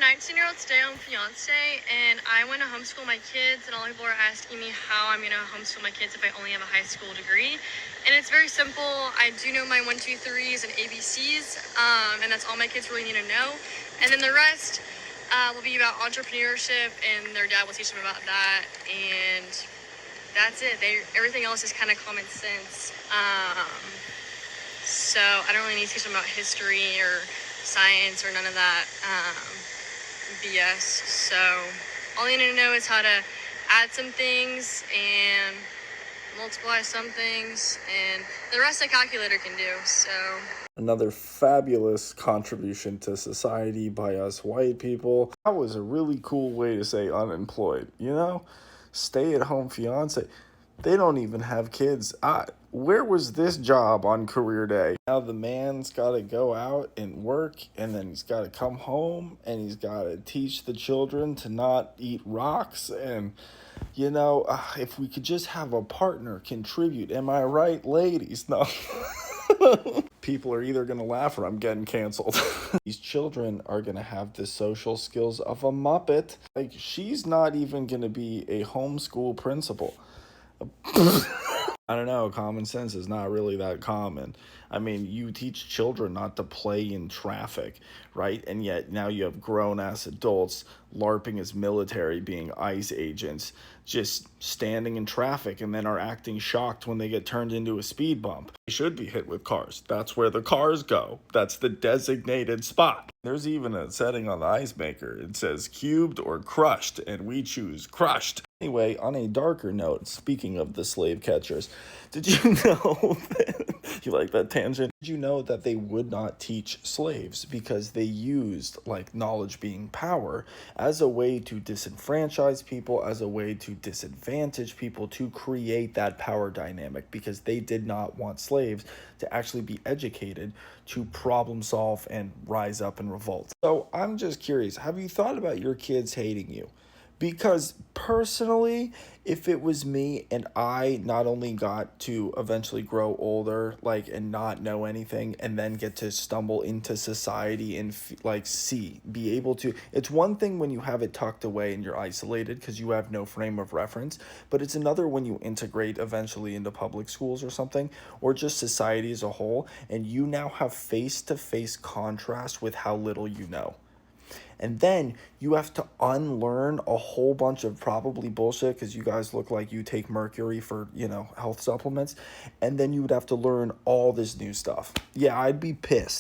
19-year-old stay-at-home fiance, and I want to homeschool my kids, and all people are asking me how I'm going to homeschool my kids if I only have a high school degree. And it's very simple. I do know my 1, 2, 3s and ABCs, and that's all my kids really need to know. And then the rest will be about entrepreneurship, and their dad will teach them about that, and that's it. Everything else is kind of common sense. So I don't really need to teach them about history or science or none of that BS. So all you need to know is how to add some things and multiply some things, and the rest a calculator can do. So Another fabulous contribution to society by us white people. That was a really cool way to say unemployed, you know? Stay-at-home fiance. They don't even have kids. Where was this job on career day? Now the man's got to go out and work, and then he's got to come home, and he's got to teach the children to not eat rocks. And, if we could just have a partner contribute. Am I right, ladies? No. People are either going to laugh or I'm getting canceled. These children are going to have the social skills of a Muppet. Like, she's not even going to be a homeschool principal. I don't know, common sense is not really that common. I mean, you teach children not to play in traffic, right? And yet now you have grown-ass adults LARPing as military, being ICE agents, just standing in traffic and then are acting shocked when they get turned into a speed bump. They should be hit with cars. That's where the cars go. That's the designated spot. There's even a setting on the ice maker. It says cubed or crushed, and we choose crushed. Anyway, on a darker note, speaking of the slave catchers, did you know that, you like that tangent? Did you know that they would not teach slaves because they used, knowledge being power as a way to disenfranchise people, as a way to disadvantage people, to create that power dynamic, because they did not want slaves to actually be educated to problem solve and rise up and revolt. So I'm just curious, have you thought about your kids hating you? Because personally, if it was me and I not only got to eventually grow older, and not know anything, and then get to stumble into society and be able to, it's one thing when you have it tucked away and you're isolated because you have no frame of reference, but it's another when you integrate eventually into public schools or something, or just society as a whole, and you now have face-to-face contrast with how little you know. And then you have to unlearn a whole bunch of probably bullshit because you guys look like you take mercury for, health supplements. And then you would have to learn all this new stuff. Yeah, I'd be pissed.